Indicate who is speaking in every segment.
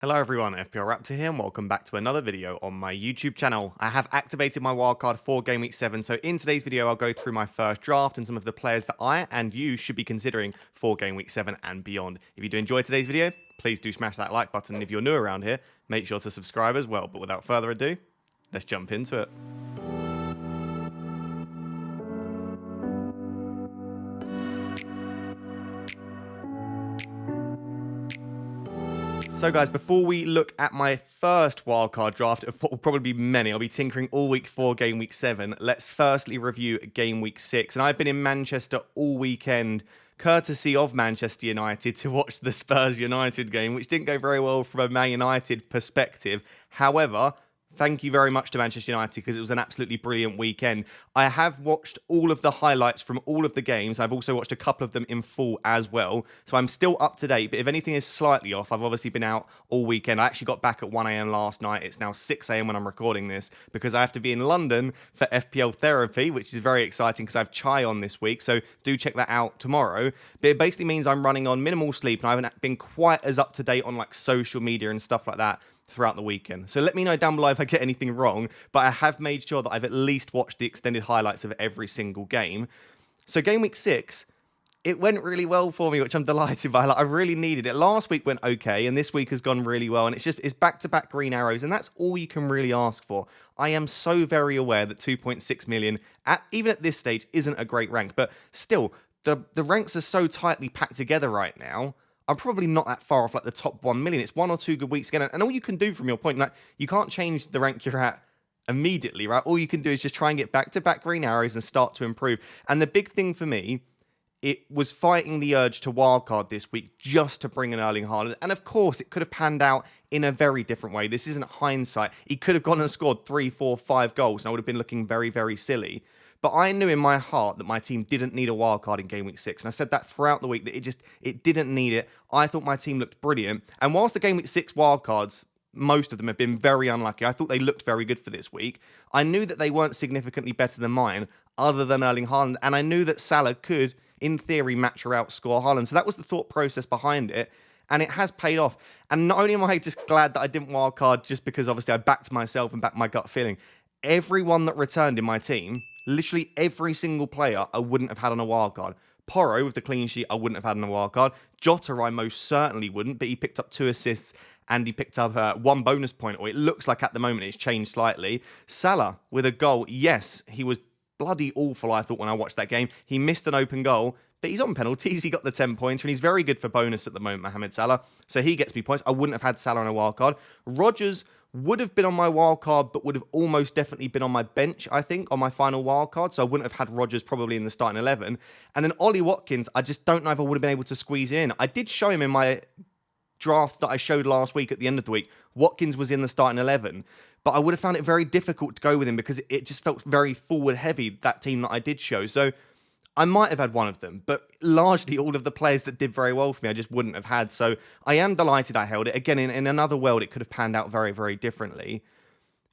Speaker 1: Hello everyone, FPL Raptor here and welcome back to another video on my YouTube channel. I have activated my wildcard for Game Week 7, so in today's video I'll go through my first draft and some of the players that I and you should be considering for Game Week 7 and beyond. If you do enjoy today's video, please do smash that like button, and if you're new around here, make sure to subscribe as well. But without further ado, let's jump into it. So guys, before we look at my first wildcard draft of what will probably be many, I'll be tinkering all week for Game Week 7. Let's firstly review Game Week 6. And I've been in Manchester all weekend, courtesy of Manchester United, to watch the Spurs United game, which didn't go very well from a Man United perspective. However, thank you very much to Manchester United because it was an absolutely brilliant weekend. I have watched all of the highlights from all of the games. I've also watched a couple of them in full as well. So I'm still up to date. But if anything is slightly off, I've obviously been out all weekend. I actually got back at 1 a.m. last night. It's now 6 a.m. when I'm recording this because I have to be in London for FPL therapy, which is very exciting because I have Chai on this week. So do check that out tomorrow. But it basically means I'm running on minimal sleep and I haven't been quite as up to date on like social media and stuff like that throughout the weekend. So let me know down below if I get anything wrong, but I have made sure that I've at least watched the extended highlights of every single game. So Game Week 6, it went really well for me, which I'm delighted by. Like, I really needed it. Last week went okay, and this week has gone really well, and it's back-to-back green arrows, and that's all you can really ask for. I am so very aware that 2.6 million, even at this stage, isn't a great rank, but still, the ranks are so tightly packed together right now. I'm probably not that far off like the top 1 million. It's 1 or 2 good weeks again. And all you can do from your point, like you can't change the rank you're at immediately, right? All you can do is just try and get back-to-back green arrows and start to improve. And the big thing for me, it was fighting the urge to wildcard this week just to bring in Erling Haaland. And of course, it could have panned out in a very different way. This isn't hindsight. He could have gone and scored 3, 4, 5 goals, and I would have been looking very, very silly. But I knew in my heart that my team didn't need a wildcard in Game Week 6. And I said that throughout the week, that it didn't need it. I thought my team looked brilliant. And whilst the Game Week 6 wildcards, most of them have been very unlucky, I thought they looked very good for this week. I knew that they weren't significantly better than mine, other than Erling Haaland. And I knew that Salah could, in theory, match or outscore Haaland. So that was the thought process behind it. And it has paid off. And not only am I just glad that I didn't wildcard just because obviously I backed myself and backed my gut feeling, everyone that returned in my team, literally every single player I wouldn't have had on a wildcard. Porro, with the clean sheet, I wouldn't have had on a wildcard. Jota, I most certainly wouldn't, but he picked up 2 assists and he picked up 1 bonus point, or it looks like at the moment it's changed slightly. Salah, with a goal, yes, he was bloody awful, I thought, when I watched that game. He missed an open goal, but he's on penalties. He got the 10 points, and he's very good for bonus at the moment, Mohamed Salah. So he gets me points. I wouldn't have had Salah on a wildcard. Rodgers would have been on my wildcard, but would have almost definitely been on my bench, I think, on my final wildcard. So I wouldn't have had Rodgers probably in the starting 11. And then Ollie Watkins, I just don't know if I would have been able to squeeze in. I did show him in my draft that I showed last week at the end of the week. Watkins was in the starting 11, but I would have found it very difficult to go with him because it just felt very forward heavy, that team that I did show. So I might have had one of them, but largely all of the players that did very well for me, I just wouldn't have had. So I am delighted I held it. Again, in another world, it could have panned out very, very differently.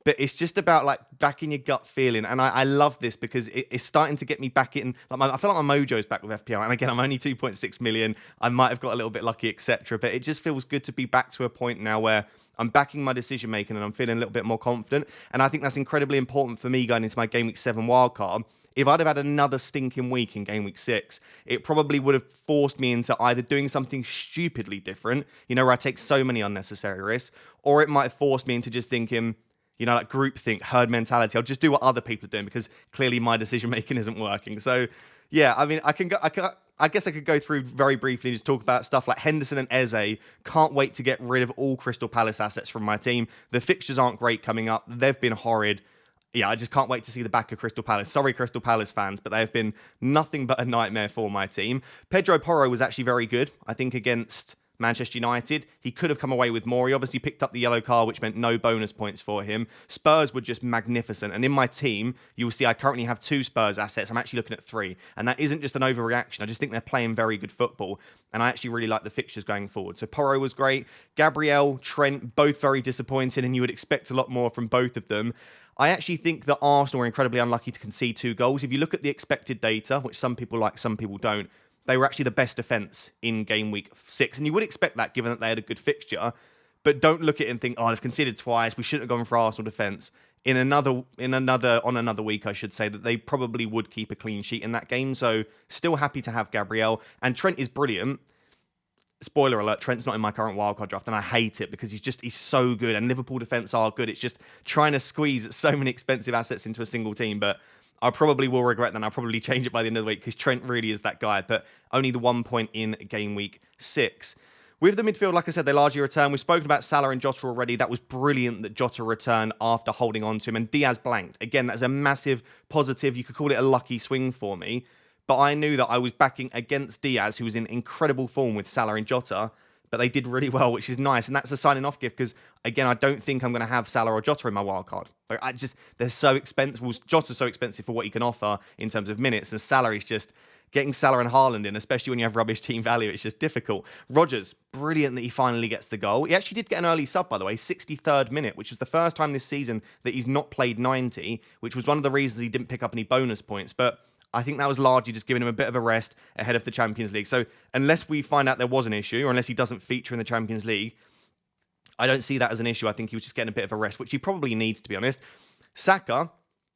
Speaker 1: But it's just about like backing your gut feeling. And I love this because it's starting to get me back in. Like I feel like my mojo's back with FPL. And again, I'm only 2.6 million. I might have got a little bit lucky, etc. But it just feels good to be back to a point now where I'm backing my decision making and I'm feeling a little bit more confident. And I think that's incredibly important for me going into my Game Week 7 wildcard. If I'd have had another stinking week in Game Week 6, it probably would have forced me into either doing something stupidly different, you know, where I take so many unnecessary risks, or it might have forced me into just thinking, you know, like groupthink, herd mentality. I'll just do what other people are doing because clearly my decision making isn't working. So, yeah, I mean, I guess I could go through very briefly and just talk about stuff like Henderson and Eze. Can't wait to get rid of all Crystal Palace assets from my team. The fixtures aren't great coming up. They've been horrid. Yeah, I just can't wait to see the back of Crystal Palace. Sorry, Crystal Palace fans, but they have been nothing but a nightmare for my team. Pedro Porro was actually very good, I think, against Manchester United. He could have come away with more. He obviously picked up the yellow card, which meant no bonus points for him. Spurs were just magnificent. And in my team, you'll see I currently have 2 Spurs assets. I'm actually looking at 3. And that isn't just an overreaction. I just think they're playing very good football. And I actually really like the fixtures going forward. So Porro was great. Gabriel, Trent, both very disappointing. And you would expect a lot more from both of them. I actually think that Arsenal were incredibly unlucky to concede 2 goals. If you look at the expected data, which some people like, some people don't, they were actually the best defence in Game Week 6. And you would expect that given that they had a good fixture. But don't look at it and think, oh, they've conceded twice. We shouldn't have gone for Arsenal defence. On another week, I should say that they probably would keep a clean sheet in that game. So still happy to have Gabriel. And Trent is brilliant. Spoiler alert, Trent's not in my current wildcard draft, and I hate it because he's so good, and Liverpool defence are good. It's just trying to squeeze so many expensive assets into a single team, but I probably will regret that, and I'll probably change it by the end of the week because Trent really is that guy, but only the 1 point in game week 6. With the midfield, like I said, they largely return. We've spoken about Salah and Jota already. That was brilliant that Jota returned after holding on to him, and Diaz blanked. Again, that's a massive positive. You could call it a lucky swing for me. But I knew that I was backing against Diaz, who was in incredible form with Salah and Jota. But they did really well, which is nice. And that's a signing off gift because, again, I don't think I'm going to have Salah or Jota in my wildcard. Like, they're so expensive. Well, Jota's so expensive for what he can offer in terms of minutes. And Salah is just getting Salah and Haaland in, especially when you have rubbish team value. It's just difficult. Rodgers, brilliant that he finally gets the goal. He actually did get an early sub, by the way, 63rd minute, which was the first time this season that he's not played 90, which was one of the reasons he didn't pick up any bonus points. But I think that was largely just giving him a bit of a rest ahead of the Champions League. So unless we find out there was an issue, or unless he doesn't feature in the Champions League, I don't see that as an issue. I think he was just getting a bit of a rest, which he probably needs, to be honest. Saka,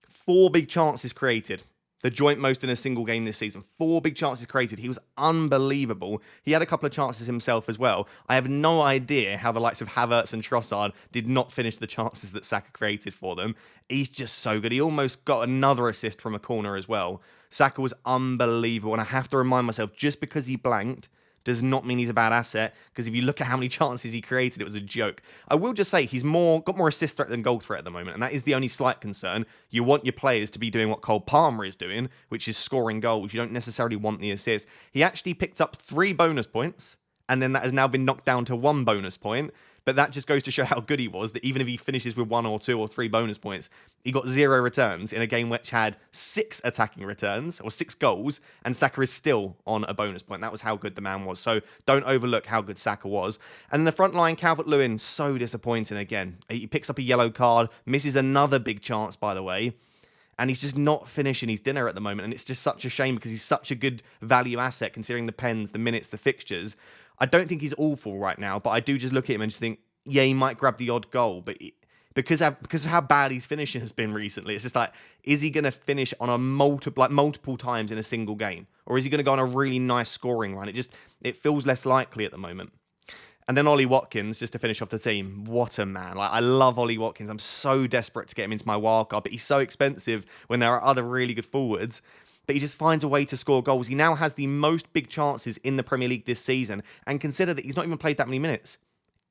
Speaker 1: 4 big chances created. The joint most in a single game this season. 4 big chances created. He was unbelievable. He had a couple of chances himself as well. I have no idea how the likes of Havertz and Trossard did not finish the chances that Saka created for them. He's just so good. He almost got another assist from a corner as well. Saka was unbelievable. And I have to remind myself, just because he blanked does not mean he's a bad asset, because if you look at how many chances he created, it was a joke. I will just say he's got more assist threat than goal threat at the moment, and that is the only slight concern. You want your players to be doing what Cole Palmer is doing, which is scoring goals. You don't necessarily want the assist. He actually picked up 3 bonus points, and then that has now been knocked down to 1 bonus point. But that just goes to show how good he was, that even if he finishes with 1 or 2 or 3 bonus points, he got 0 returns in a game which had 6 attacking returns, or 6 goals, and Saka is still on a bonus point. That was how good the man was. So don't overlook how good Saka was. And then the front line, Calvert-Lewin, so disappointing again. He picks up a yellow card, misses another big chance, by the way, and he's just not finishing his dinner at the moment. And it's just such a shame because he's such a good value asset considering the pens, the minutes, the fixtures. I don't think he's awful right now, but I do just look at him and just think, yeah, he might grab the odd goal, but because of how bad his finishing has been recently, it's just like, is he going to finish on a multiple times in a single game, or is he going to go on a really nice scoring run? It feels less likely at the moment. And then Ollie Watkins, just to finish off the team, what a man! Like, I love Ollie Watkins. I'm so desperate to get him into my wildcard, but he's so expensive when there are other really good forwards. But he just finds a way to score goals. He now has the most big chances in the Premier League this season. And consider that he's not even played that many minutes.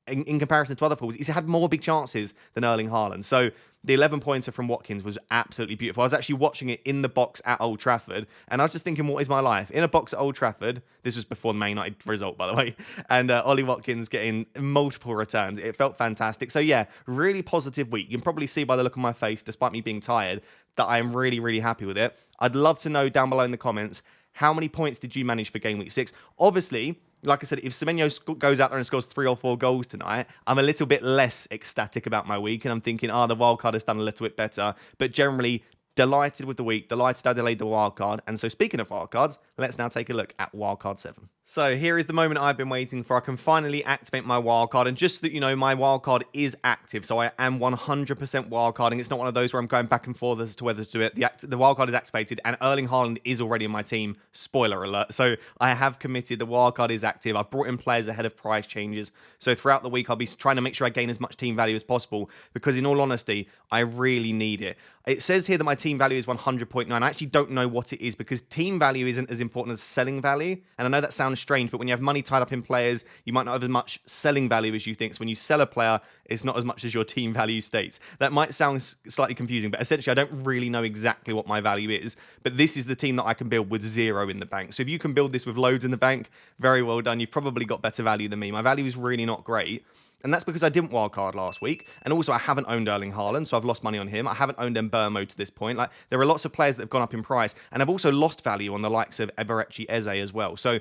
Speaker 1: In comparison to other forwards, he's had more big chances than Erling Haaland. So the 11-pointer from Watkins was absolutely beautiful. I was actually watching it in the box at Old Trafford, and I was just thinking, what is my life? In a box at Old Trafford, this was before the Man United result, by the way, and Ollie Watkins getting multiple returns. It felt fantastic. So yeah, really positive week. You can probably see by the look on my face, despite me being tired, that I am really, really happy with it. I'd love to know down below in the comments, how many points did you manage for game week 6? Obviously, like I said, if Semenyo goes out there and scores 3 or 4 goals tonight, I'm a little bit less ecstatic about my week, and I'm thinking, the wildcard has done a little bit better. But generally, delighted with the week, delighted I delayed the wildcard. And so speaking of wildcards, let's now take a look at wildcard 7. So here is the moment I've been waiting for. I can finally activate my wildcard, and just so that you know, my wildcard is active, so I am 100% wildcarding. It's not one of those where I'm going back and forth as to whether to do it. The wildcard is activated, and Erling Haaland is already in my team. Spoiler alert. So I have committed. The wildcard is active. I've brought in players ahead of price changes. So throughout the week, I'll be trying to make sure I gain as much team value as possible, because in all honesty, I really need it. It says here that my team value is 100.9. I actually don't know what it is, because team value isn't as important as selling value. And I know that sounds strange, but when you have money tied up in players, you might not have as much selling value as you think. So when you sell a player, it's not as much as your team value states. That might sound slightly confusing, but essentially I don't really know exactly what my value is. But this is the team that I can build with 0 in the bank. So if you can build this with loads in the bank, very well done. You've probably got better value than me. My value is really not great. And that's because I didn't wildcard last week. And also I haven't owned Erling Haaland, so I've lost money on him. I haven't owned Mbeumo to this point. Like, there are lots of players that have gone up in price. And I've also lost value on the likes of Eberechi Eze as well. So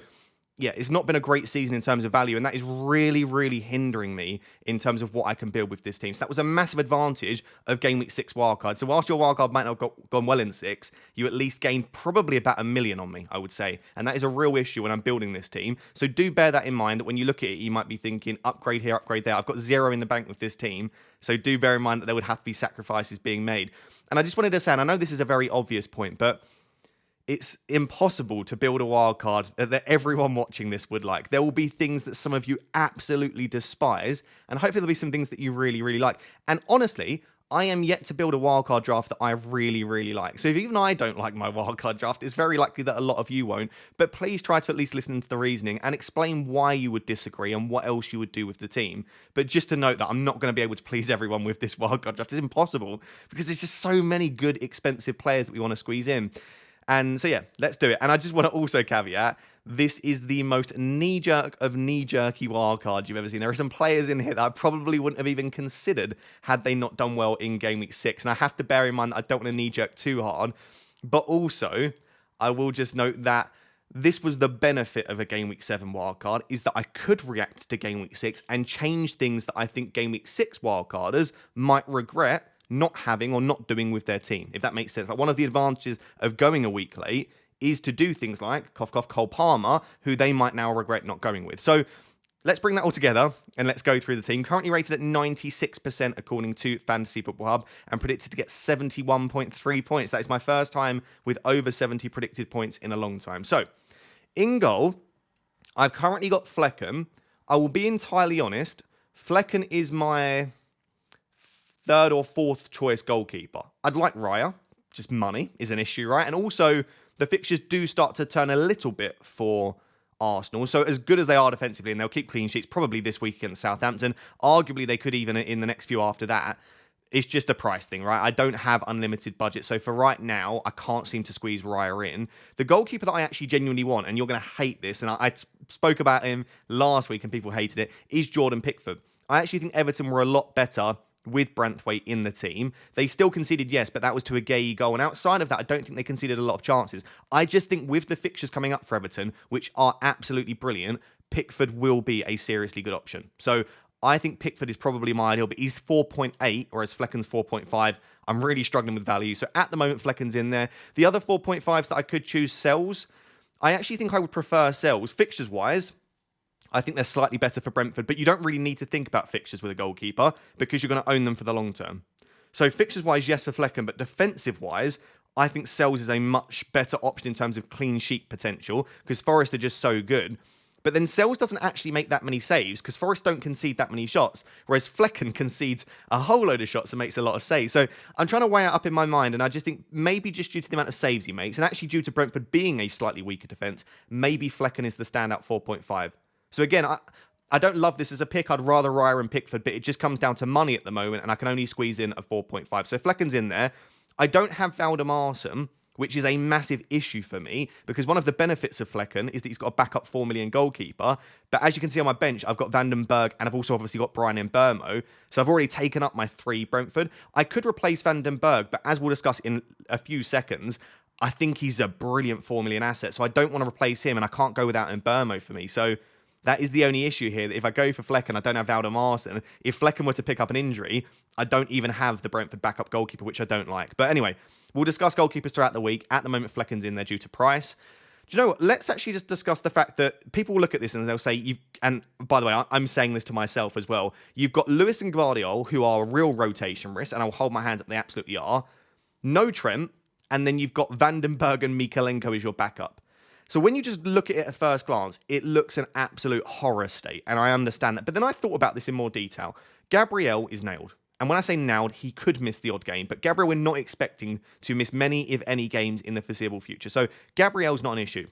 Speaker 1: yeah, it's not been a great season in terms of value, and that is really, really hindering me in terms of what I can build with this team. So that was a massive advantage of Game Week 6 wildcard. So whilst your wildcard might not have gone well in 6, you at least gained probably about 1 million on me, I would say. And that is a real issue when I'm building this team. So do bear that in mind, that when you look at it, you might be thinking, upgrade here, upgrade there. I've got 0 in the bank with this team. So do bear in mind that there would have to be sacrifices being made. And I just wanted to say, and I know this is a very obvious point, but it's impossible to build a wildcard that everyone watching this would like. There will be things that some of you absolutely despise, and hopefully there'll be some things that you really, really like. And honestly, I am yet to build a wildcard draft that I really, really like. So if even I don't like my wildcard draft, it's very likely that a lot of you won't. But please try to at least listen to the reasoning and explain why you would disagree and what else you would do with the team. But just to note that I'm not going to be able to please everyone with this wildcard draft. It's impossible because there's just so many good, expensive players that we want to squeeze in. And so, yeah, let's do it. And I just want to also caveat, this is the most knee-jerk of knee-jerky wildcards you've ever seen. There are some players in here that I probably wouldn't have even considered had they not done well in Game Week 6. And I have to bear in mind that I don't want to knee-jerk too hard. But also, I will just note that this was the benefit of a Game Week 7 wildcard, is that I could react to Game Week 6 and change things that I think Game Week 6 wildcarders might regret not having or not doing with their team, if that makes sense. Like, one of the advantages of going a week late is to do things like, cough, cough, Cole Palmer, who they might now regret not going with. So let's bring that all together and let's go through the team. Currently rated at 96% according to Fantasy Football Hub and predicted to get 71.3 points. That is my first time with over 70 predicted points in a long time. So in goal, I've currently got Flecken. I will be entirely honest, Flecken is my third or fourth choice goalkeeper. I'd like Raya, just money is an issue, right? And also, the fixtures do start to turn a little bit for Arsenal. So as good as they are defensively, and they'll keep clean sheets probably this week against Southampton, arguably they could even in the next few after that. It's just a price thing, right? I don't have unlimited budget. So for right now, I can't seem to squeeze Raya in. The goalkeeper that I actually genuinely want, and you're going to hate this, and I spoke about him last week and people hated it, is Jordan Pickford. I actually think Everton were a lot better with Branthwaite in the team. They still conceded, yes, but that was to a Gay goal. And outside of that, I don't think they conceded a lot of chances. I just think with the fixtures coming up for Everton, which are absolutely brilliant, Pickford will be a seriously good option. So I think Pickford is probably my ideal, but he's 4.8, whereas Flecken's 4.5. I'm really struggling with value. So at the moment, Flecken's in there. The other 4.5s that I could choose, Sells. I actually think I would prefer Sells. Fixtures-wise, I think they're slightly better for Brentford, but you don't really need to think about fixtures with a goalkeeper because you're going to own them for the long term. So fixtures-wise, yes for Flecken, but defensive-wise, I think Sells is a much better option in terms of clean sheet potential because Forest are just so good. But then Sells doesn't actually make that many saves because Forest don't concede that many shots, whereas Flecken concedes a whole load of shots and makes a lot of saves. So I'm trying to weigh it up in my mind, and I just think maybe just due to the amount of saves he makes, and actually due to Brentford being a slightly weaker defence, maybe Flecken is the standout 4.5. So again, I don't love this as a pick. I'd rather Raya and Pickford, but it just comes down to money at the moment, and I can only squeeze in a 4.5. So Flecken's in there. I don't have Valdemarson, which is a massive issue for me, because one of the benefits of Flecken is that he's got a backup 4 million goalkeeper. But as you can see on my bench, I've got Van den Berg, and I've also obviously got Brian Mbeumo. So I've already taken up my 3 Brentford. I could replace Van den Berg, but as we'll discuss in a few seconds, I think he's a brilliant 4 million asset. So I don't want to replace him, and I can't go without Mbeumo for me. So that is the only issue here, that if I go for Flecken, I don't have Valdemarson. If Flecken were to pick up an injury, I don't even have the Brentford backup goalkeeper, which I don't like. But anyway, we'll discuss goalkeepers throughout the week. At the moment, Flecken's in there due to price. Do you know what? Let's actually just discuss the fact that people will look at this and they'll say, and by the way, I'm saying this to myself as well, you've got Lewis and Guardiola, who are a real rotation risk, and I'll hold my hands up, they absolutely are. No Trent, and then you've got Van den Berg and Mikalenko as your backup. So when you just look at it at first glance, it looks an absolute horror state, and I understand that. But then I thought about this in more detail. Gabriel is nailed. And when I say nailed, he could miss the odd game. But Gabriel, we're not expecting to miss many, if any, games in the foreseeable future. So Gabriel's not an issue.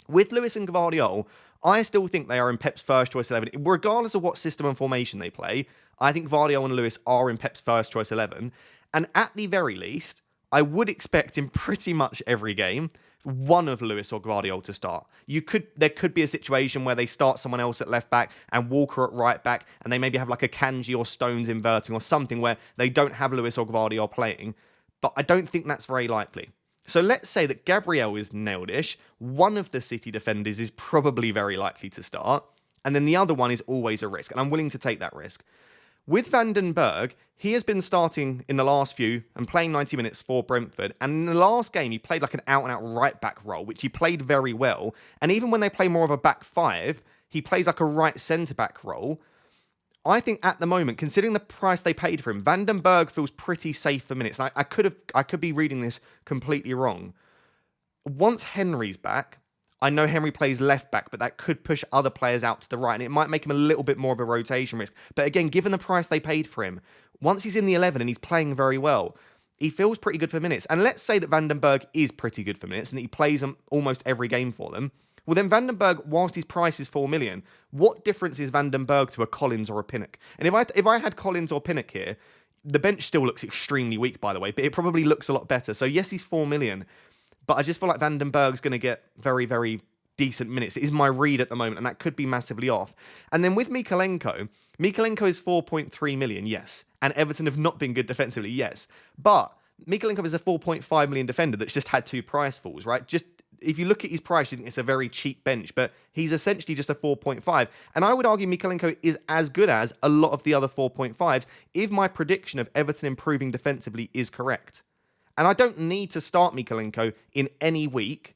Speaker 1: With Lewis and Guardiola, I still think they are in Pep's first choice 11. Regardless of what system and formation they play, I think Guardiola and Lewis are in Pep's first choice 11. And at the very least, I would expect in pretty much every game one of Lewis or Guardiola to start. There could be a situation where they start someone else at left back and Walker at right back, and they maybe have like a Kanji or Stones inverting or something where they don't have Lewis or Guardiola playing. But I don't think that's very likely. So let's say that Gabriel is nailed-ish. One of the City defenders is probably very likely to start, and then the other one is always a risk, and I'm willing to take that risk. With Van den Berg, he has been starting in the last few and playing 90 minutes for Brentford. And in the last game, he played like an out-and-out right-back role, which he played very well. And even when they play more of a back five, he plays like a right centre-back role. I think at the moment, considering the price they paid for him, Van den Berg feels pretty safe for minutes. I could be reading this completely wrong. Once Henry's back, I know Henry plays left back, but that could push other players out to the right, and it might make him a little bit more of a rotation risk. But again, given the price they paid for him, once he's in the 11 and he's playing very well, he feels pretty good for minutes. And let's say that Van den Berg is pretty good for minutes and that he plays almost every game for them. Well, then Van den Berg, whilst his price is 4 million, what difference is Van den Berg to a Collins or a Pinnock? And if I had Collins or Pinnock here, the bench still looks extremely weak, by the way, but it probably looks a lot better. So yes, he's 4 million. But I just feel like Van den Berg's going to get very, very decent minutes. It is my read at the moment, and that could be massively off. And then with Mykolenko is 4.3 million, yes. And Everton have not been good defensively, yes. But Mykolenko is a 4.5 million defender that's just had 2 price falls, right? Just if you look at his price, you think it's a very cheap bench, but he's essentially just a 4.5. And I would argue Mykolenko is as good as a lot of the other 4.5s if my prediction of Everton improving defensively is correct. And I don't need to start Mykolenko in any week,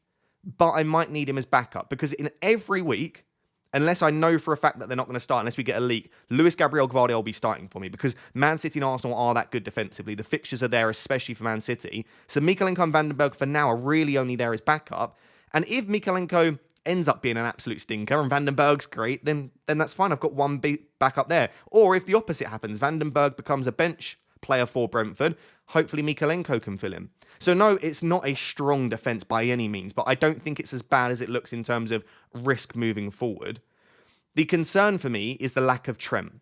Speaker 1: but I might need him as backup because in every week, unless I know for a fact that they're not going to start, unless we get a leak, Luis Gabriel Gvardiol will be starting for me because Man City and Arsenal are that good defensively. The fixtures are there, especially for Man City. So Mykolenko and Van den Berg for now are really only there as backup. And if Mykolenko ends up being an absolute stinker and Van den Berg's great, then that's fine. I've got one backup there. Or if the opposite happens, Van den Berg becomes a bench player for Brentford, hopefully Mykolenko can fill in. So no, it's not a strong defence by any means, but I don't think it's as bad as it looks in terms of risk moving forward. The concern for me is the lack of Trent.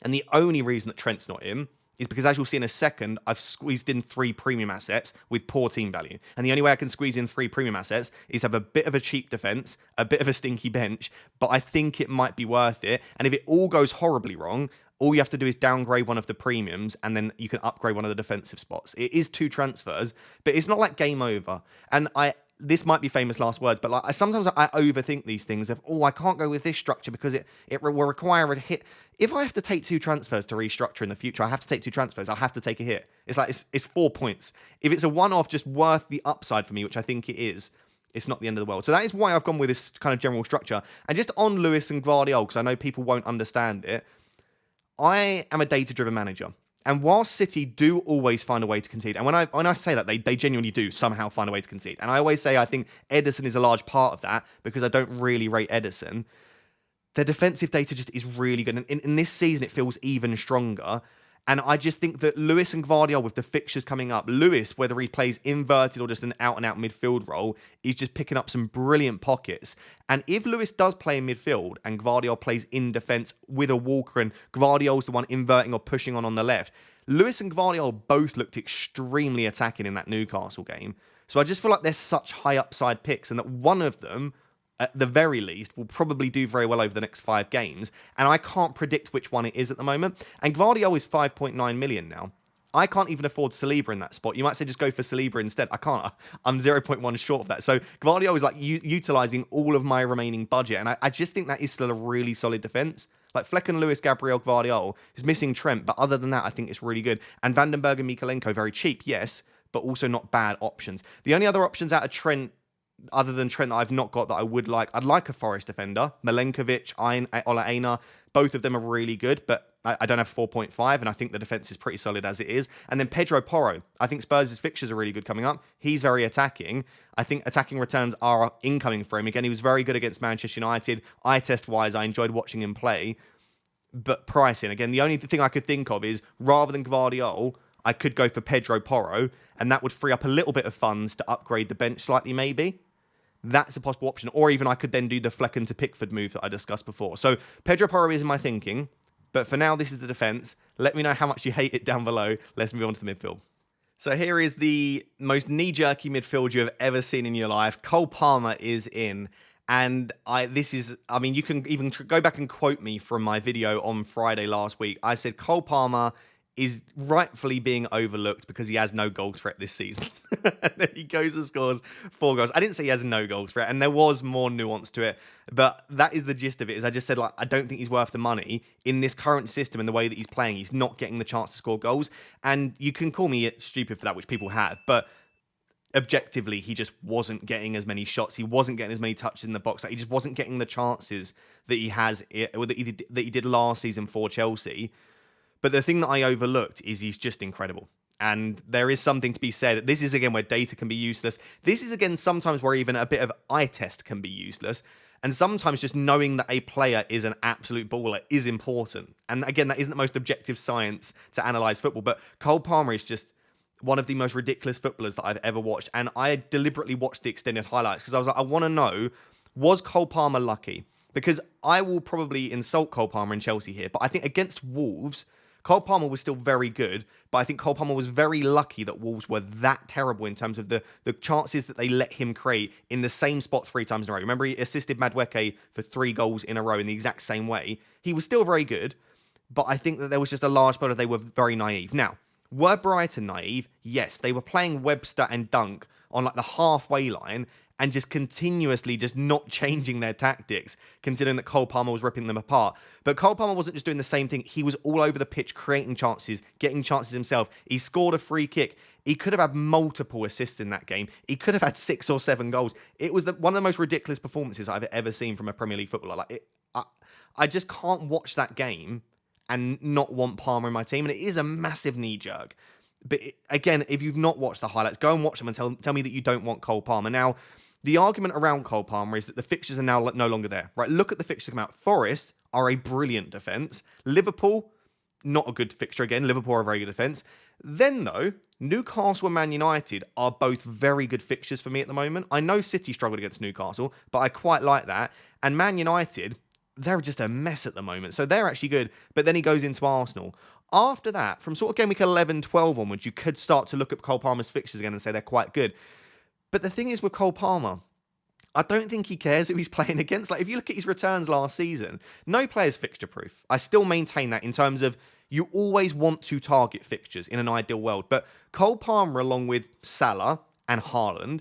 Speaker 1: And the only reason that Trent's not in is because, as you'll see in a second, I've squeezed in 3 premium assets with poor team value. And the only way I can squeeze in 3 premium assets is to have a bit of a cheap defence, a bit of a stinky bench, but I think it might be worth it. And if it all goes horribly wrong, all you have to do is downgrade one of the premiums and then you can upgrade one of the defensive spots. It is 2 transfers, but it's not like game over. And this might be famous last words, but sometimes I overthink these things of, I can't go with this structure because it will require a hit. If I have to take 2 transfers to restructure in the future, I have to take 2 transfers. I have to take a hit. It's like, it's 4 points. If it's a one-off just worth the upside for me, which I think it is, it's not the end of the world. So that is why I've gone with this kind of general structure. And just on Lewis and Gvardiol, because I know people won't understand it, I am a data-driven manager. And while City do always find a way to concede, and when I say that, they genuinely do somehow find a way to concede. And I always say I think Ederson is a large part of that because I don't really rate Ederson. Their defensive data just is really good. And in this season, it feels even stronger. And I just think that Lewis and Gvardiol, with the fixtures coming up, Lewis, whether he plays inverted or just an out-and-out midfield role, is just picking up some brilliant pockets. And if Lewis does play in midfield and Gvardiol plays in defence with a Walker and Gvardiol's the one inverting or pushing on the left, Lewis and Gvardiol both looked extremely attacking in that Newcastle game. So I just feel like there's such high upside picks and that one of them, at the very least, will probably do very well over the next 5 games. And I can't predict which one it is at the moment. And Gvardiol is 5.9 million now. I can't even afford Saliba in that spot. You might say just go for Saliba instead. I can't. I'm 0.1 short of that. So Gvardiol is like utilising all of my remaining budget. And I just think that is still a really solid defence. Like Fleck and Lewis, Gabriel, Gvardiol is missing Trent. But other than that, I think it's really good. And Van den Berg and Mykolenko, very cheap, yes, but also not bad options. The only other options out of Trent, other than Trent, that I've not got that I would like, I'd like a Forest defender. Milenkovic, Ola Aina, both of them are really good, but I don't have 4.5, and I think the defence is pretty solid as it is. And then Pedro Porro. I think Spurs' fixtures are really good coming up. He's very attacking. I think attacking returns are incoming for him. Again, he was very good against Manchester United. Eye test-wise, I enjoyed watching him play. But pricing, again, the only thing I could think of is, rather than Gvardiol, I could go for Pedro Porro, and that would free up a little bit of funds to upgrade the bench slightly, maybe. That's a possible option. Or even I could then do the Flecken to Pickford move that I discussed before. So Pedro Porro is in my thinking. But for now, this is the defence. Let me know how much you hate it down below. Let's move on to the midfield. So here is the most knee-jerky midfield you have ever seen in your life. Cole Palmer is in. And you can even go back and quote me from my video on Friday last week. I said Cole Palmer is rightfully being overlooked because he has no goal threat this season. And then he goes and scores 4 goals. I didn't say he has no goal threat, and there was more nuance to it, but that is the gist of it. Is I just said, like, I don't think he's worth the money in this current system and the way that he's playing. He's not getting the chance to score goals, and you can call me stupid for that, which people have, but objectively, he just wasn't getting as many shots. He wasn't getting as many touches in the box. Like, he just wasn't getting the chances that he has, or that he did last season for Chelsea. But the thing that I overlooked is he's just incredible. And there is something to be said. This is, again, where data can be useless. This is, again, sometimes where even a bit of eye test can be useless. And sometimes just knowing that a player is an absolute baller is important. And again, that isn't the most objective science to analyse football. But Cole Palmer is just one of the most ridiculous footballers that I've ever watched. And I deliberately watched the extended highlights because I was like, I want to know, was Cole Palmer lucky? Because I will probably insult Cole Palmer and Chelsea here. But I think against Wolves, Cole Palmer was still very good, but I think Cole Palmer was very lucky that Wolves were that terrible in terms of the chances that they let him create in the same spot 3 times in a row. Remember, he assisted Madueke for 3 goals in a row in the exact same way. He was still very good, but I think that there was just a large part of they were very naive. Now, were Brighton naive? Yes, they were playing Webster and Dunk on like the halfway line and just continuously just not changing their tactics, considering that Cole Palmer was ripping them apart. But Cole Palmer wasn't just doing the same thing. He was all over the pitch, creating chances, getting chances himself. He scored a free kick. He could have had multiple assists in that game. He could have had 6 or 7 goals. It was one of the most ridiculous performances I've ever seen from a Premier League footballer. I just can't watch that game and not want Palmer in my team. And it is a massive knee jerk. But again, if you've not watched the highlights, go and watch them and tell me that you don't want Cole Palmer. Now, the argument around Cole Palmer is that the fixtures are now no longer there. Right? Look at the fixtures come out. Forest are a brilliant defence. Liverpool, not a good fixture again. Liverpool are a very good defence. Then, though, Newcastle and Man United are both very good fixtures for me at the moment. I know City struggled against Newcastle, but I quite like that. And Man United, they're just a mess at the moment. So they're actually good. But then he goes into Arsenal. After that, from sort of game week 11, 12 onwards, you could start to look at Cole Palmer's fixtures again and say they're quite good. But the thing is with Cole Palmer, I don't think he cares who he's playing against. Like, if you look at his returns last season, no player's fixture-proof. I still maintain that in terms of you always want to target fixtures in an ideal world. But Cole Palmer, along with Salah and Haaland,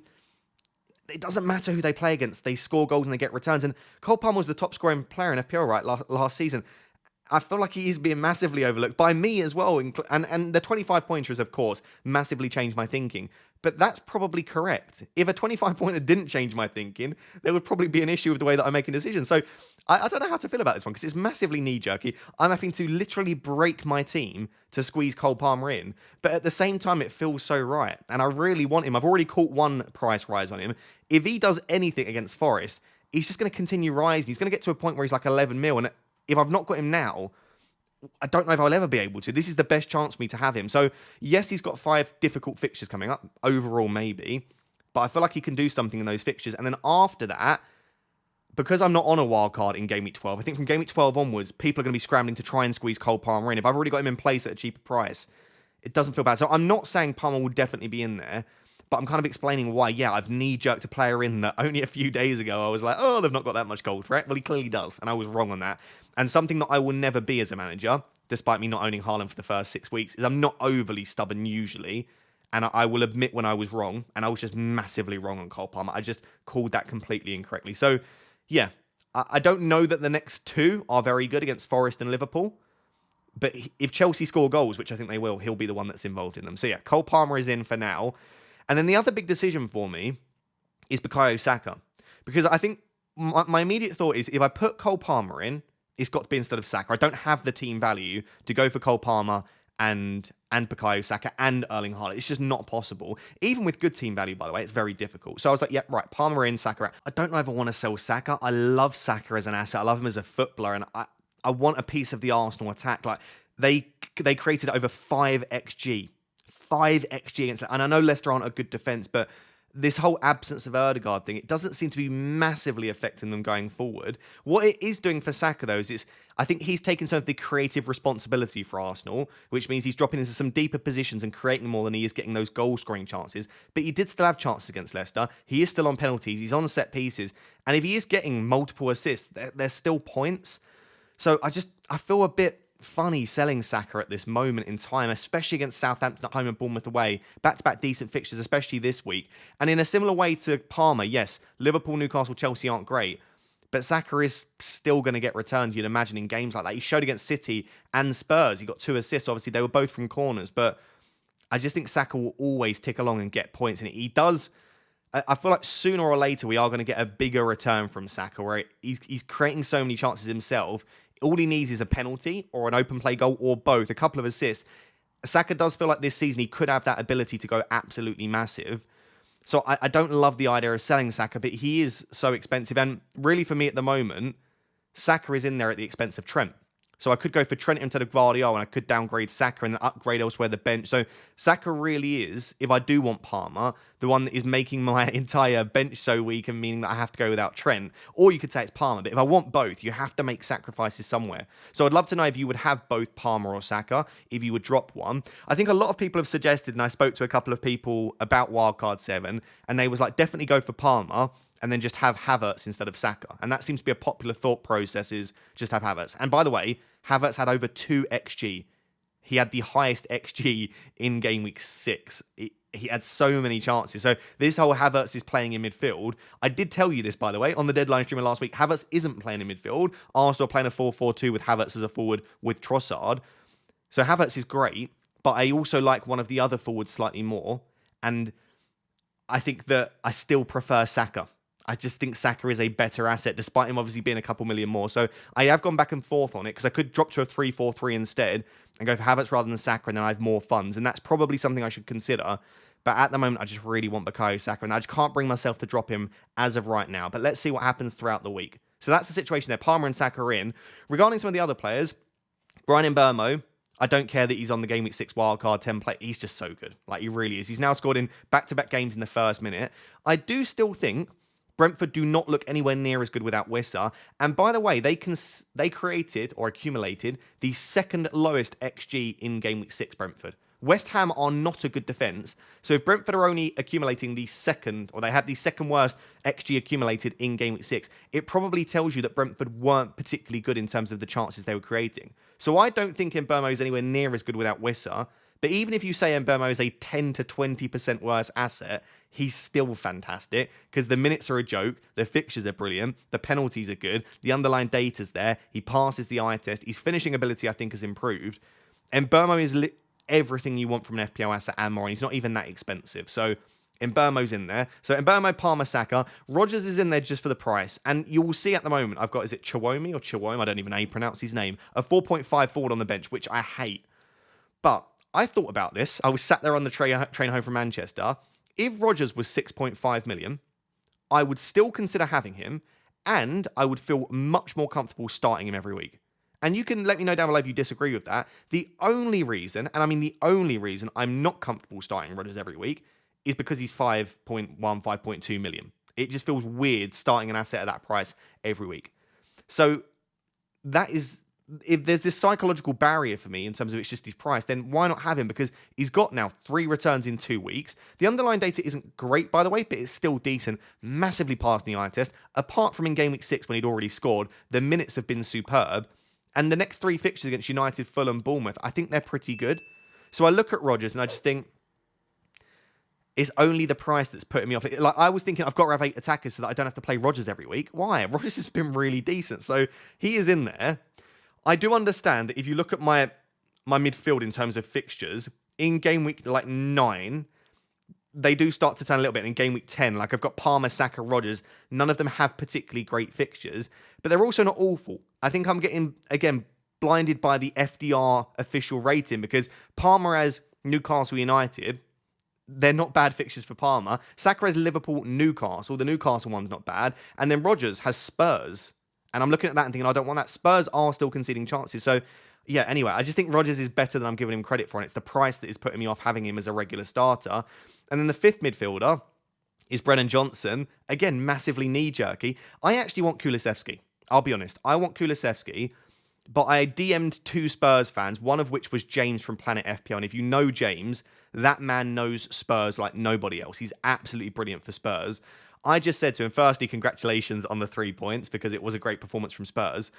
Speaker 1: it doesn't matter who they play against. They score goals and they get returns. And Cole Palmer was the top scoring player in FPL, right, last season. I feel like he is being massively overlooked by me as well. And the 25 pointers, of course, massively changed my thinking. But that's probably correct. If a 25 pointer didn't change my thinking, there would probably be an issue with the way that I'm making decisions. So I don't know how to feel about this one because it's massively knee-jerky. I'm having to literally break my team to squeeze Cole Palmer in. But at the same time, it feels so right. And I really want him. I've already caught one price rise on him. If he does anything against Forest, he's just going to continue rising. He's going to get to a point where he's like 11 mil. And if I've not got him now, I don't know if I'll ever be able to. This is the best chance for me to have him. So, yes, he's got 5 difficult fixtures coming up. Overall, maybe. But I feel like he can do something in those fixtures. And then after that, because I'm not on a wild card in game week 12, I think from game week 12 onwards, people are going to be scrambling to try and squeeze Cole Palmer in. If I've already got him in place at a cheaper price, it doesn't feel bad. So I'm not saying Palmer will definitely be in there, but I'm kind of explaining why, yeah, I've knee-jerked a player in that only a few days ago I was like, oh, they've not got that much goal threat. Well, he clearly does, and I was wrong on that. And something that I will never be as a manager, despite me not owning Haaland for the first 6 weeks, is I'm not overly stubborn usually, and I will admit when I was wrong, and I was just massively wrong on Cole Palmer. I just called that completely incorrectly. So, yeah, I don't know that the next 2 are very good against Forest and Liverpool, but if Chelsea score goals, which I think they will, he'll be the one that's involved in them. So, yeah, Cole Palmer is in for now. And then the other big decision for me is Bukayo Saka. Because I think my immediate thought is if I put Cole Palmer in, it's got to be instead of Saka. I don't have the team value to go for Cole Palmer and Bukayo Saka and Erling Haaland. It's just not possible. Even with good team value, by the way, it's very difficult. So I was like, yeah, right, Palmer in, Saka out. I don't know if I want to sell Saka. I love Saka as an asset. I love him as a footballer. And I want a piece of the Arsenal attack. Like, they created over 5 XG. 5 XG against it. And I know Leicester aren't a good defence, but this whole absence of Ødegaard thing, it doesn't seem to be massively affecting them going forward. What it is doing for Saka, though, is I think he's taken some of the creative responsibility for Arsenal, which means he's dropping into some deeper positions and creating more than he is getting those goal-scoring chances. But he did still have chances against Leicester. He is still on penalties. He's on set pieces. And if he is getting multiple assists, there's still points. So I feel a bit funny selling Saka at this moment in time, especially against Southampton at home and Bournemouth away. Back-to-back decent fixtures, especially this week. And in a similar way to Palmer, yes, Liverpool, Newcastle, Chelsea aren't great, but Saka is still going to get returns, you'd imagine, in games like that. He showed against City and Spurs. He got 2 assists. Obviously, they were both from corners, but I just think Saka will always tick along and get points. And he does. I feel like sooner or later we are going to get a bigger return from Saka, where he's creating so many chances himself. All he needs is a penalty or an open play goal or both, a couple of assists. Saka does feel like this season he could have that ability to go absolutely massive. So I don't love the idea of selling Saka, but he is so expensive. And really for me at the moment, Saka is in there at the expense of Trent. So I could go for Trent instead of Gvardiol, and I could downgrade Saka and then upgrade elsewhere the bench. So Saka really is, if I do want Palmer, the one that is making my entire bench so weak and meaning that I have to go without Trent. Or you could say it's Palmer, but if I want both, you have to make sacrifices somewhere. So I'd love to know if you would have both Palmer or Saka, if you would drop one. I think a lot of people have suggested, and I spoke to a couple of people about Wildcard 7, and they was like, definitely go for Palmer, and then just have Havertz instead of Saka. And that seems to be a popular thought process, is just have Havertz. And by the way, Havertz had over 2 XG. He had the highest XG in game week 6. He had so many chances. So this whole Havertz is playing in midfield. I did tell you this, by the way, on the deadline streamer last week. Havertz isn't playing in midfield. Arsenal are playing a 4-4-2 with Havertz as a forward with Trossard. So Havertz is great, but I also like one of the other forwards slightly more. And I think that I still prefer Saka. I just think Saka is a better asset, despite him obviously being a couple million more. So I have gone back and forth on it, because I could drop to a 3-4-3 instead and go for Havertz rather than Saka, and then I have more funds. And that's probably something I should consider. But at the moment, I just really want Bukayo Saka, and I just can't bring myself to drop him as of right now. But let's see what happens throughout the week. So that's the situation there. Palmer and Saka are in. Regarding some of the other players, Bryan Mbeumo, I don't care that he's on the Game Week 6 wildcard template. He's just so good. Like, he really is. He's now scored in back-to-back games in the first minute. I do still think Brentford do not look anywhere near as good without Wissa. And by the way, they created or accumulated the second lowest XG in Game Week 6, Brentford. West Ham are not a good defence. So if Brentford are only accumulating the second, or they have the second worst XG accumulated in Game Week 6, it probably tells you that Brentford weren't particularly good in terms of the chances they were creating. So I don't think Mbeumo is anywhere near as good without Wissa. But even if you say Mbeumo is a 10 to 20% worse asset, he's still fantastic, because the minutes are a joke, the fixtures are brilliant, the penalties are good, the underlying data's there, he passes the eye test, his finishing ability I think has improved. Mbeumo is everything you want from an FPL asset and more, and he's not even that expensive. So Mbeumo's in there. So Mbeumo, Palmer, Saka. Rodgers is in there just for the price. And you will see at the moment, I've got, is it Chiwomi or Chiwome? I don't even know how you pronounce his name. A 4.5 forward on the bench, which I hate. But I thought about this. I was sat there on the train home from Manchester. If Rodgers was 6.5 million, I would still consider having him, and I would feel much more comfortable starting him every week. And you can let me know down below if you disagree with that. The only reason, and I mean the only reason I'm not comfortable starting Rodgers every week is because he's 5.1, 5.2 million. It just feels weird starting an asset at that price every week. So that is, if there's this psychological barrier for me in terms of it's just his price, then why not have him? Because he's got now 3 returns in 2 weeks. The underlying data isn't great, by the way, but it's still decent. Massively passed the eye test. Apart from in Game Week 6 when he'd already scored, the minutes have been superb. And the next 3 fixtures against United, Fulham, Bournemouth, I think they're pretty good. So I look at Rodgers and I just think it's only the price that's putting me off. Like, I was thinking I've got to have 8 attackers so that I don't have to play Rodgers every week. Why? Rodgers has been really decent. So he is in there. I do understand that if you look at my midfield in terms of fixtures, in Game Week 9, they do start to turn a little bit. In Game Week 10, like I've got Palmer, Saka, Rodgers. None of them have particularly great fixtures, but they're also not awful. I think I'm getting, again, blinded by the FDR official rating, because Palmer has Newcastle United. They're not bad fixtures for Palmer. Saka has Liverpool, Newcastle. The Newcastle one's not bad. And then Rodgers has Spurs. And I'm looking at that and thinking, I don't want that. Spurs are still conceding chances. So, yeah, anyway, I just think Rodgers is better than I'm giving him credit for. And it's the price that is putting me off having him as a regular starter. And then the 5th midfielder is Brennan Johnson. Again, massively knee-jerky. I actually want Kulusevski. I'll be honest. I want Kulusevski. But I DM'd 2 Spurs fans, one of which was James from Planet FPL. And if you know James, that man knows Spurs like nobody else. He's absolutely brilliant for Spurs. I just said to him, firstly, congratulations on the 3 points, because it was a great performance from Spurs.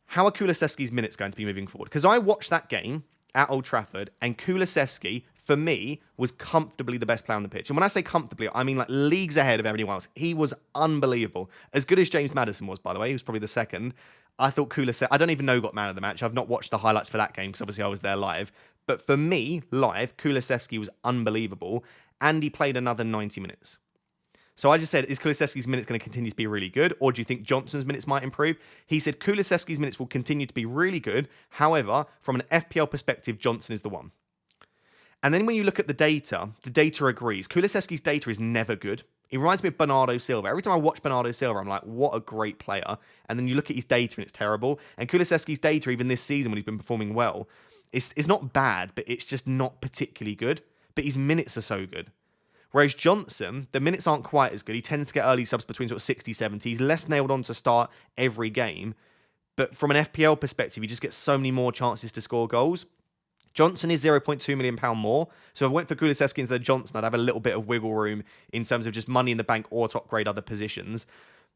Speaker 1: how are Kulusevski's minutes going to be moving forward? Because I watched that game at Old Trafford, and Kulusevski, for me, was comfortably the best player on the pitch. And when I say comfortably, I mean like leagues ahead of everyone else. He was unbelievable. As good as James Maddison was, by the way. He was probably the second. I thought Kulusevski... I don't even know who got man of the match. I've not watched the highlights for that game, because obviously I was there live. But for me, live, Kulusevski was unbelievable. And he played another 90 minutes. So I just said, is Kulusevski's minutes going to continue to be really good? Or do you think Johnson's minutes might improve? He said Kulusevski's minutes will continue to be really good. However, from an FPL perspective, Johnson is the one. And then when you look at the data agrees. Kulusevski's data is never good. He reminds me of Bernardo Silva. Every time I watch Bernardo Silva, I'm like, what a great player. And then you look at his data and it's terrible. And Kulusevski's data, even this season when he's been performing well, it's not bad, but it's just not particularly good. But his minutes are so good. Whereas Johnson, the minutes aren't quite as good. He tends to get early subs between sort of 60, 70. He's less nailed on to start every game. But from an FPL perspective, he just gets so many more chances to score goals. Johnson is £0.2 million more. So if I went for Kulusevski instead of Johnson, I'd have a little bit of wiggle room in terms of just money in the bank or to upgrade other positions.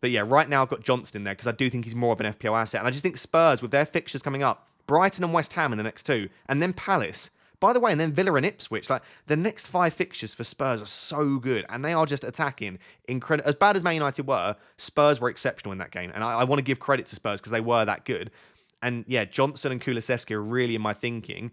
Speaker 1: But yeah, right now I've got Johnson in there because I do think he's more of an FPL asset. And I just think Spurs, with their fixtures coming up, Brighton and West Ham in the next two, and then Palace... By the way, and then Villa and Ipswich, like the next 5 fixtures for Spurs are so good, and they are just attacking incredible. As bad as Man United were, Spurs were exceptional in that game, and I want to give credit to Spurs because they were that good. And yeah, Johnson and Kulusevski are really in my thinking,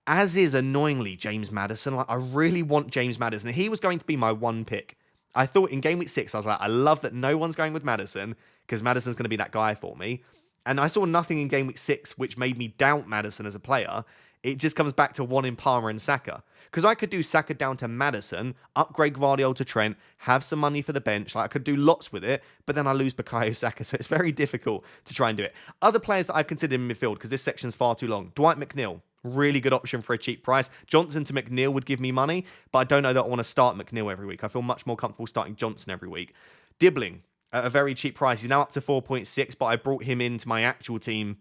Speaker 1: as is annoyingly James Maddison. Like I really want James Maddison. He was going to be my one pick. I thought in game week 6, I was like, I love that no one's going with Maddison because Maddison's going to be that guy for me. And I saw nothing in game week 6 which made me doubt Maddison as a player. It just comes back to wanting Palmer and Saka. Because I could do Saka down to Maddison, upgrade Gvardiol to Trent, have some money for the bench. Like I could do lots with it, but then I lose Bukayo Saka, so it's very difficult to try and do it. Other players that I've considered in midfield, because this section's far too long. Dwight McNeil, really good option for a cheap price. Johnson to McNeil would give me money, but I don't know that I want to start McNeil every week. I feel much more comfortable starting Johnson every week. Dibbling, at a very cheap price. He's now up to 4.6, but I brought him into my actual team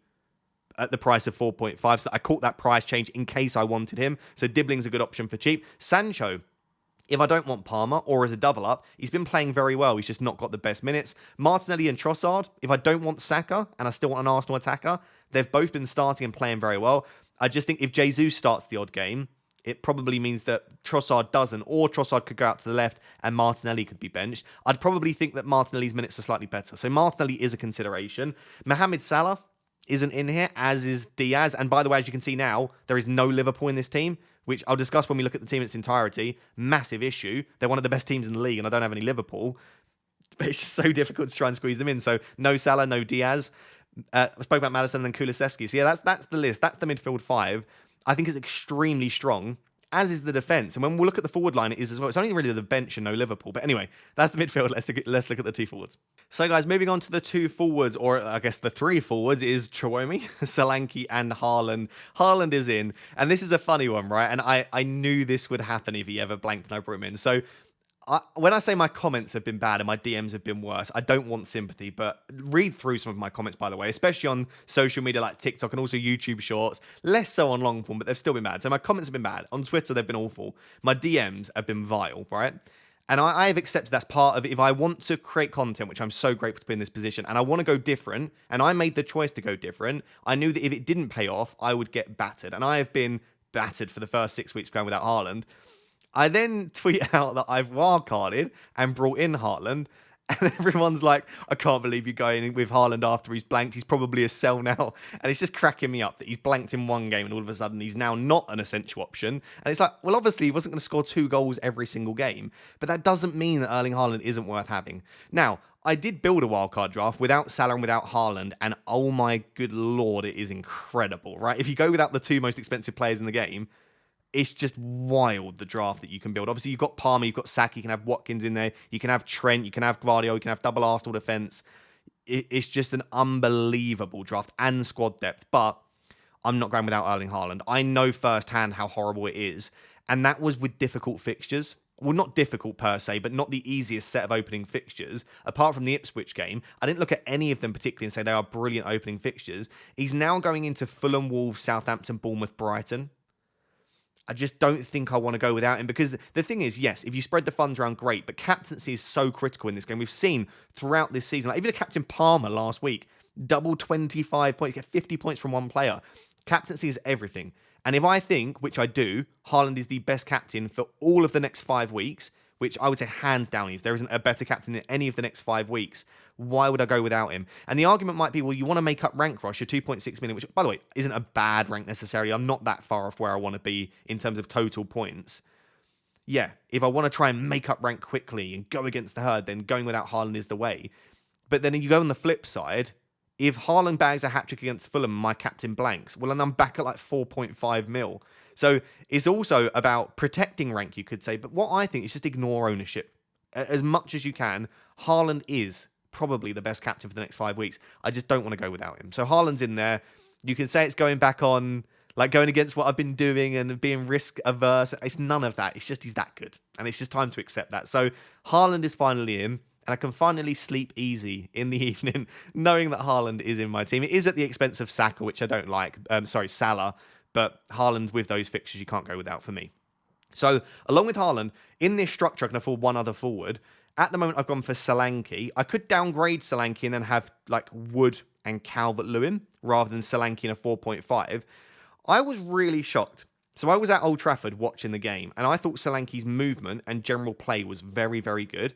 Speaker 1: at the price of 4.5, so I caught that price change in case I wanted him. So Dibbling's a good option for cheap. Sancho, if I don't want Palmer or as a double up, he's been playing very well. He's just not got the best minutes. Martinelli and Trossard, if I don't want Saka and I still want an Arsenal attacker, they've both been starting and playing very well. I just think if Jesus starts the odd game, it probably means that Trossard doesn't, or Trossard could go out to the left and Martinelli could be benched. I'd probably think that Martinelli's minutes are slightly better. So Martinelli is a consideration. Mohamed Salah isn't in here, as is Diaz. And by the way, as you can see now, there is no Liverpool in this team, which I'll discuss when we look at the team in its entirety. Massive issue. They're one of the best teams in the league, and I don't have any Liverpool. But it's just so difficult to try and squeeze them in. So no Salah, no Diaz. I spoke about Maddison and then Kulusevski. So yeah, that's the list. That's the midfield 5. I think it's extremely strong, as is the defence. And when we look at the forward line, it is as well. It's only really the bench and no Liverpool. But anyway, that's the midfield. Let's look at the 2 forwards. So guys, moving on to the 2 forwards, or I guess the 3 forwards, is Chouameni, Solanke and Haaland. Haaland is in. And this is a funny one, right? And I knew this would happen if he ever blanked and I brought him in. So when I say my comments have been bad and my DMs have been worse, I don't want sympathy, but read through some of my comments, by the way, especially on social media like TikTok and also YouTube Shorts. Less so on long form, but they've still been bad. So my comments have been bad. On Twitter, they've been awful. My DMs have been vile, right? And I have accepted that's part of it. If I want to create content, which I'm so grateful to be in this position, and I want to go different, and I made the choice to go different, I knew that if it didn't pay off, I would get battered. And I have been battered for the first 6 weeks going without Haaland. I then tweet out that I've wildcarded and brought in Haaland, and everyone's like, I can't believe you're going with Haaland after he's blanked. He's probably a sell now. And it's just cracking me up that he's blanked in one game and all of a sudden he's now not an essential option. And it's like, well, obviously he wasn't going to score 2 goals every single game, but that doesn't mean that Erling Haaland isn't worth having. Now, I did build a wildcard draft without Salah and without Haaland, and oh my good lord, it is incredible, right? If you go without the 2 most expensive players in the game, it's just wild, the draft that you can build. Obviously, you've got Palmer, you've got Saka, you can have Watkins in there, you can have Trent, you can have Gvardiol, you can have double Arsenal defence. It's just an unbelievable draft and squad depth, but I'm not going without Erling Haaland. I know firsthand how horrible it is, and that was with difficult fixtures. Well, not difficult per se, but not the easiest set of opening fixtures. Apart from the Ipswich game, I didn't look at any of them particularly and say they are brilliant opening fixtures. He's now going into Fulham, Wolves, Southampton, Bournemouth, Brighton. I just don't think I want to go without him, because the thing is, yes, if you spread the funds around, great, but captaincy is so critical in this game. We've seen throughout this season, like even a Captain Palmer last week, double 25 points, get 50 points from one player. Captaincy is everything. And if I think, which I do, Haaland is the best captain for all of the next 5 weeks, which I would say hands down is, there isn't a better captain in any of the next 5 weeks, why would I go without him? And the argument might be, well, you want to make up rank rush, your 2.6 million, which, by the way, isn't a bad rank necessarily. I'm not that far off where I want to be in terms of total points. Yeah, if I want to try and make up rank quickly and go against the herd, then going without Haaland is the way. But then you go on the flip side, if Haaland bags a hat-trick against Fulham, my captain blanks, well, then I'm back at like 4.5 mil. So it's also about protecting rank, you could say. But what I think is just ignore ownership. As much as you can, Haaland is probably the best captain for the next 5 weeks. I just don't want to go without him. So Haaland's in there. You can say it's going back on, like going against what I've been doing and being risk averse. It's none of that. It's just he's that good. And it's just time to accept that. So Haaland is finally in. And I can finally sleep easy in the evening, knowing that Haaland is in my team. It is at the expense of Saka, which I don't like. Salah. But Haaland, with those fixtures, you can't go without for me. So, along with Haaland, in this structure, I can afford one other forward. At the moment, I've gone for Solanke. I could downgrade Solanke and then have, like, Wood and Calvert-Lewin, rather than Solanke in a 4.5. I was really shocked. So, I was at Old Trafford watching the game, and I thought Solanke's movement and general play was very, very good.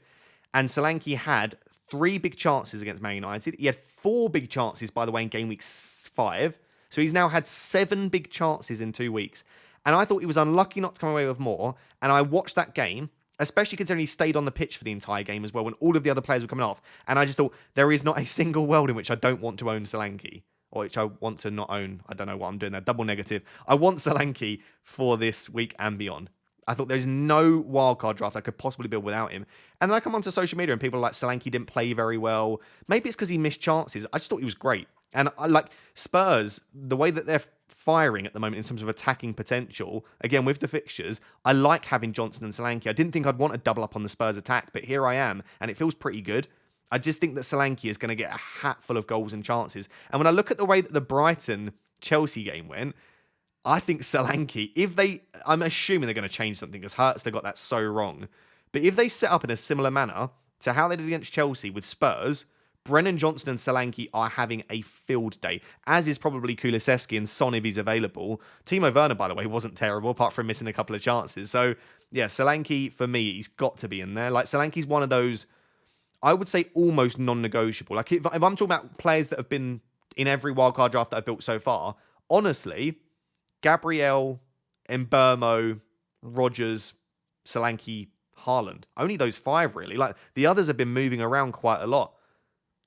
Speaker 1: And Solanke had 3 big chances against Man United. He had 4 big chances, by the way, in game week 5. So he's now had 7 big chances in 2 weeks. And I thought he was unlucky not to come away with more. And I watched that game, especially considering he stayed on the pitch for the entire game as well, when all of the other players were coming off. And I just thought, there is not a single world in which I don't want to own Solanke. Or which I want to not own. I don't know what I'm doing there. Double negative. I want Solanke for this week and beyond. I thought there's no wildcard draft I could possibly build without him. And then I come onto social media and people are like, Solanke didn't play very well. Maybe it's because he missed chances. I just thought he was great. And I like Spurs, the way that they're firing at the moment in terms of attacking potential, again, with the fixtures, I like having Johnson and Solanke. I didn't think I'd want to double up on the Spurs attack, but here I am, and it feels pretty good. I just think that Solanke is going to get a hat full of goals and chances. And when I look at the way that the Brighton-Chelsea game went, I think Solanke, I'm assuming they're going to change something because Hertzler got that so wrong. But if they set up in a similar manner to how they did against Chelsea with Spurs, Brennan Johnson and Solanke are having a field day, as is probably Kulusevski and Son if he's available. Timo Werner, by the way, wasn't terrible, apart from missing a couple of chances. So, yeah, Solanke, for me, he's got to be in there. Like, Solanke's one of those, I would say, almost non-negotiable. Like, if I'm talking about players that have been in every wildcard draft that I've built so far, honestly, Gabriel, Mbeumo, Rodgers, Solanke, Haaland. Only those 5, really. Like, the others have been moving around quite a lot.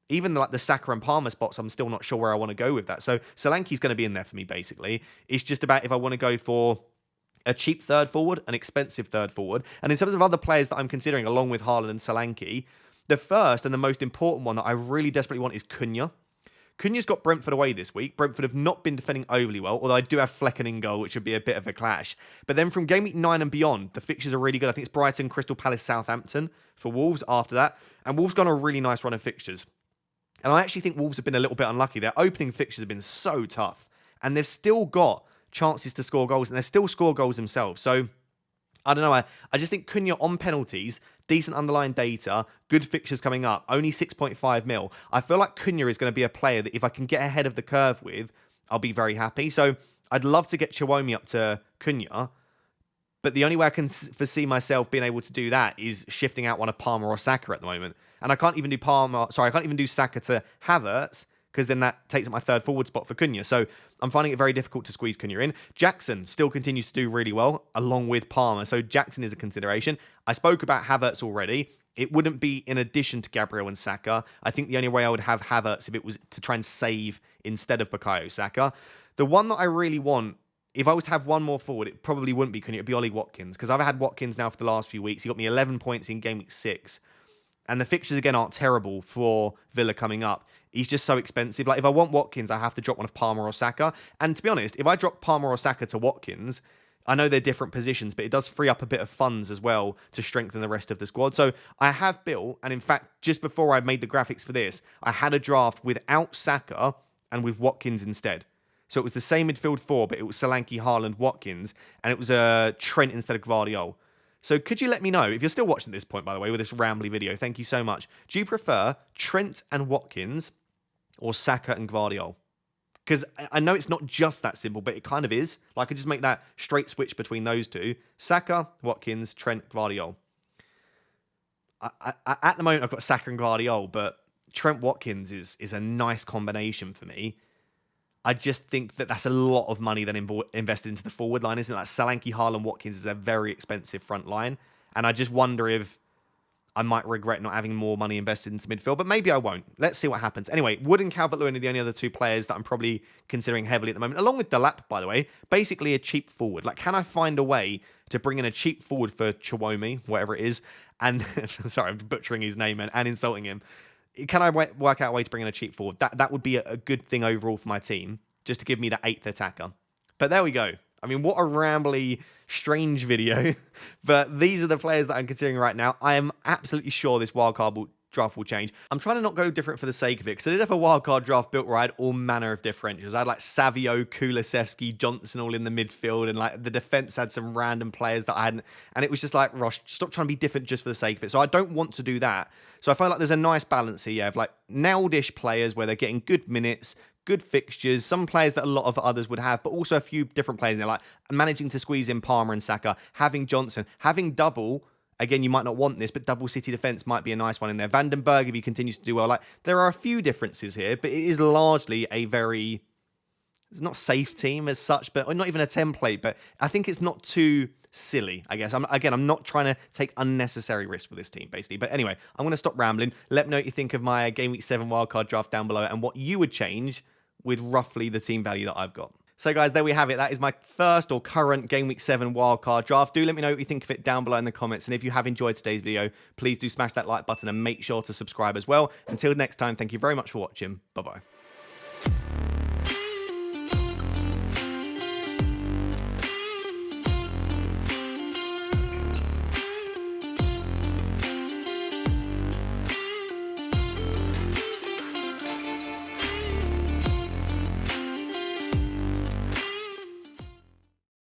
Speaker 1: Even like the Saka and Palmer spots, I'm still not sure where I want to go with that. So Solanke's going to be in there for me, basically. It's just about if I want to go for a cheap third forward, an expensive third forward. And in terms of other players that I'm considering, along with Haaland and Solanke, the first and the most important one that I really desperately want is Cunha. Cunha's got Brentford away this week. Brentford have not been defending overly well, although I do have Flecken in goal, which would be a bit of a clash. But then from game week 9 and beyond, the fixtures are really good. I think it's Brighton, Crystal Palace, Southampton for Wolves after that. And Wolves gone a really nice run of fixtures. And I actually think Wolves have been a little bit unlucky. Their opening fixtures have been so tough. And they've still got chances to score goals. And they still score goals themselves. So, I don't know. I just think Cunha on penalties, decent underlying data, good fixtures coming up, only 6.5 mil. I feel like Cunha is going to be a player that if I can get ahead of the curve with, I'll be very happy. So, I'd love to get Chiwomi up to Cunha. But the only way I can foresee myself being able to do that is shifting out one of Palmer or Saka at the moment. And I can't even do Saka to Havertz, because then that takes up my third forward spot for Cunha. So I'm finding it very difficult to squeeze Cunha in. Jackson still continues to do really well, along with Palmer. So Jackson is a consideration. I spoke about Havertz already. It wouldn't be in addition to Gabriel and Saka. I think the only way I would have Havertz if it was to try and save instead of Bukayo Saka. The one that I really want, if I was to have one more forward, it probably wouldn't be Cunha. It'd be Ollie Watkins, because I've had Watkins now for the last few weeks. He got me 11 points in game week 6. And the fixtures, again, aren't terrible for Villa coming up. He's just so expensive. Like, if I want Watkins, I have to drop one of Palmer or Saka. And to be honest, if I drop Palmer or Saka to Watkins, I know they're different positions, but it does free up a bit of funds as well to strengthen the rest of the squad. So I have built, and in fact, just before I made the graphics for this, I had a draft without Saka and with Watkins instead. So it was the same midfield 4, but it was Solanke, Haaland, Watkins, and it was Trent instead of Gvardiol. So could you let me know, if you're still watching at this point, by the way, with this rambly video, thank you so much. Do you prefer Trent and Watkins, or Saka and Gvardiol? Because I know it's not just that simple, but it kind of is. Like, I could just make that straight switch between those two. Saka, Watkins, Trent, Gvardiol. At the moment, I've got Saka and Gvardiol, but Trent Watkins is a nice combination for me. I just think that that's a lot of money then invested into the forward line, isn't it? Like Solanke, Haaland, Watkins is a very expensive front line. And I just wonder if I might regret not having more money invested into midfield, but maybe I won't. Let's see what happens. Anyway, Wood and Calvert-Lewin are the only other two players that I'm probably considering heavily at the moment, along with Delap, by the way. Basically a cheap forward. Like, can I find a way to bring in a cheap forward for Chiwomi, whatever it is, and sorry, I'm butchering his name and insulting him. Can I work out a way to bring in a cheap forward? That would be a good thing overall for my team, just to give me the 8th attacker. But there we go. I mean, what a rambly, strange video. But these are the players that I'm considering right now. I am absolutely sure this wildcard draft will change. I'm trying to not go different for the sake of it, because I did have a wildcard draft built where I had all manner of differentials. I had like Savio, Kulusevski, Johnson all in the midfield, and like the defense had some random players that I hadn't. And it was just like, Ross, stop trying to be different just for the sake of it. So I don't want to do that. So I feel like there's a nice balance here of like nailed-ish players where they're getting good minutes, good fixtures, some players that a lot of others would have, but also a few different players. They're like managing to squeeze in Palmer and Saka, having Johnson, having double. Again, you might not want this, but double City defense might be a nice one in there. Vandenberg, if he continues to do well, like there are a few differences here, but it is largely a very, it's not safe team as such, but not even a template. But I think it's not too silly, I guess. I'm not trying to take unnecessary risks with this team, basically. But anyway, I'm going to stop rambling. Let me know what you think of my Game Week 7 wildcard draft down below and what you would change with roughly the team value that I've got. So guys, there we have it. That is my first or current Game Week 7 wildcard draft. Do let me know what you think of it down below in the comments. And if you have enjoyed today's video, please do smash that like button and make sure to subscribe as well. Until next time, thank you very much for watching. Bye-bye.